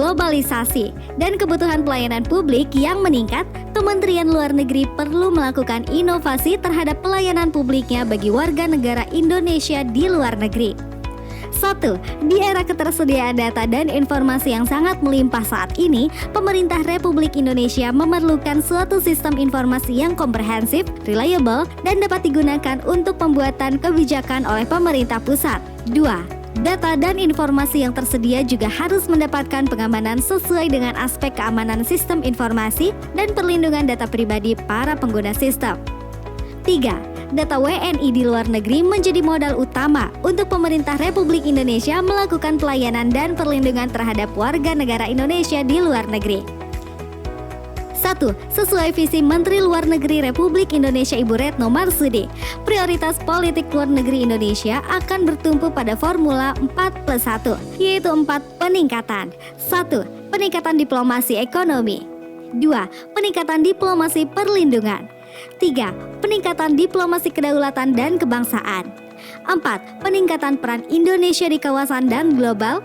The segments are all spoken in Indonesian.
globalisasi dan kebutuhan pelayanan publik yang meningkat, Kementerian Luar Negeri perlu melakukan inovasi terhadap pelayanan publiknya bagi warga negara Indonesia di luar negeri. 1. Di era ketersediaan data dan informasi yang sangat melimpah saat ini, pemerintah Republik Indonesia memerlukan suatu sistem informasi yang komprehensif, reliable, dan dapat digunakan untuk pembuatan kebijakan oleh pemerintah pusat. 2. Data dan informasi yang tersedia juga harus mendapatkan pengamanan sesuai dengan aspek keamanan sistem informasi dan perlindungan data pribadi para pengguna sistem. 3. Data WNI di luar negeri menjadi modal utama untuk pemerintah Republik Indonesia melakukan pelayanan dan perlindungan terhadap warga negara Indonesia di luar negeri. 1. Sesuai visi Menteri Luar Negeri Republik Indonesia Ibu Retno Marsudi, prioritas politik luar negeri Indonesia akan bertumpu pada formula 4+1, yaitu 4 peningkatan. 1. Peningkatan diplomasi ekonomi. 2. Peningkatan diplomasi perlindungan. 3. Peningkatan diplomasi kedaulatan dan kebangsaan. 4. Peningkatan peran Indonesia di kawasan dan global.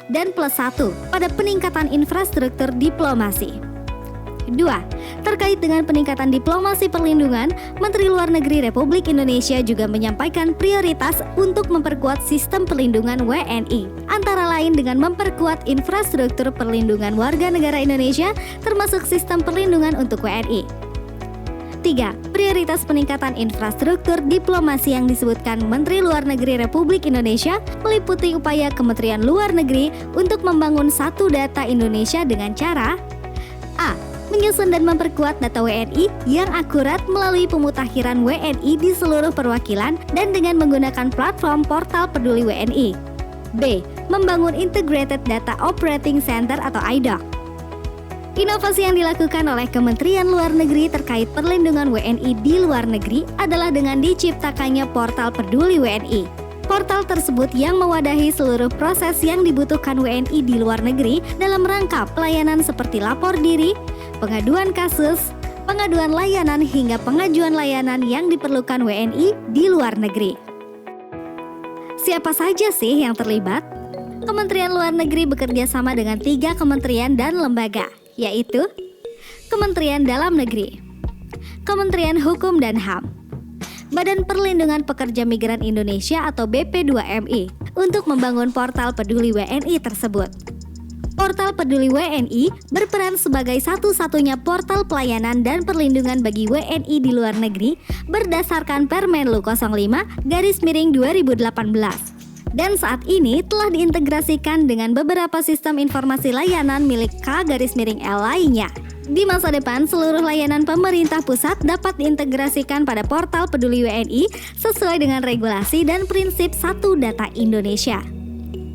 Dan +1 pada peningkatan infrastruktur diplomasi. 2. Terkait dengan peningkatan diplomasi perlindungan, Menteri Luar Negeri Republik Indonesia juga menyampaikan prioritas untuk memperkuat sistem perlindungan WNI, antara lain dengan memperkuat infrastruktur perlindungan warga negara Indonesia, termasuk sistem perlindungan untuk WNI. 3. Prioritas peningkatan infrastruktur diplomasi yang disebutkan Menteri Luar Negeri Republik Indonesia meliputi upaya Kementerian Luar Negeri untuk membangun satu data Indonesia dengan cara A. Menyusun dan memperkuat data WNI yang akurat melalui pemutakhiran WNI di seluruh perwakilan dan dengan menggunakan platform portal peduli WNI. B. Membangun Integrated Data Operating Center atau IDOC. Inovasi yang dilakukan oleh Kementerian Luar Negeri terkait perlindungan WNI di luar negeri adalah dengan diciptakannya portal peduli WNI. Portal tersebut yang mewadahi seluruh proses yang dibutuhkan WNI di luar negeri dalam rangka pelayanan seperti lapor diri, pengaduan kasus, pengaduan layanan hingga pengajuan layanan yang diperlukan WNI di luar negeri. Siapa saja sih yang terlibat? Kementerian Luar Negeri bekerja sama dengan 3 kementerian dan lembaga, yaitu Kementerian Dalam Negeri, Kementerian Hukum dan HAM, Badan Perlindungan Pekerja Migran Indonesia atau BP2MI untuk membangun portal peduli WNI tersebut. Portal peduli WNI berperan sebagai satu-satunya portal pelayanan dan perlindungan bagi WNI di luar negeri berdasarkan Permenlu 05/2018. Dan saat ini telah diintegrasikan dengan beberapa sistem informasi layanan milik K/L lainnya. Di masa depan, seluruh layanan pemerintah pusat dapat diintegrasikan pada portal peduli WNI sesuai dengan regulasi dan prinsip satu data Indonesia.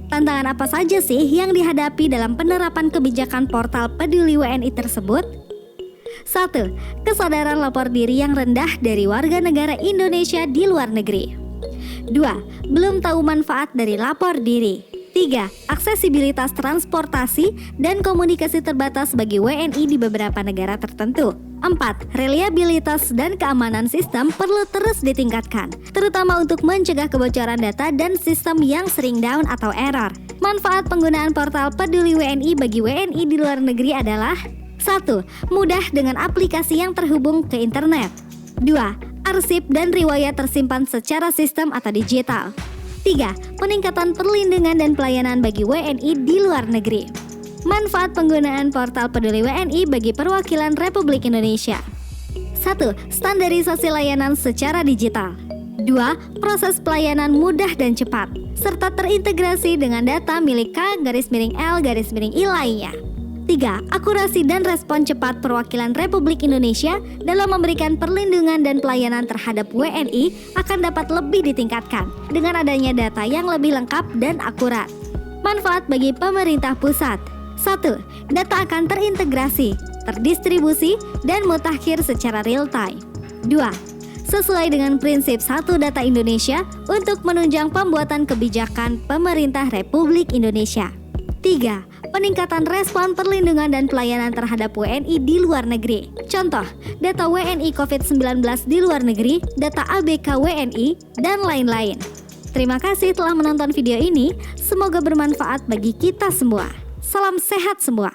Tantangan apa saja sih yang dihadapi dalam penerapan kebijakan portal peduli WNI tersebut? 1. Kesadaran lapor diri yang rendah dari warga negara Indonesia di luar negeri. 2. Belum tahu manfaat dari lapor diri. 3. Aksesibilitas transportasi dan komunikasi terbatas bagi WNI di beberapa negara tertentu. 4. Reliabilitas dan keamanan sistem perlu terus ditingkatkan, terutama untuk mencegah kebocoran data dan sistem yang sering down atau error. Manfaat penggunaan portal peduli WNI bagi WNI di luar negeri adalah 1. Mudah dengan aplikasi yang terhubung ke internet. 2. Arsip dan riwayat tersimpan secara sistem atau digital. 3. Peningkatan perlindungan dan pelayanan bagi WNI di luar negeri. Manfaat penggunaan portal peduli WNI bagi perwakilan Republik Indonesia. 1. Standarisasi layanan secara digital. 2. Proses pelayanan mudah dan cepat, serta terintegrasi dengan data milik K/L/I lainnya. 3. Akurasi dan respon cepat perwakilan Republik Indonesia dalam memberikan perlindungan dan pelayanan terhadap WNI akan dapat lebih ditingkatkan dengan adanya data yang lebih lengkap dan akurat. Manfaat bagi pemerintah pusat. 1. Data akan terintegrasi, terdistribusi, dan mutakhir secara real time. 2. Sesuai dengan prinsip satu data Indonesia untuk menunjang pembuatan kebijakan pemerintah Republik Indonesia. 3. Peningkatan respon perlindungan dan pelayanan terhadap WNI di luar negeri. Contoh, data WNI COVID-19 di luar negeri, data ABK WNI, dan lain-lain. Terima kasih telah menonton video ini. Semoga bermanfaat bagi kita semua. Salam sehat semua.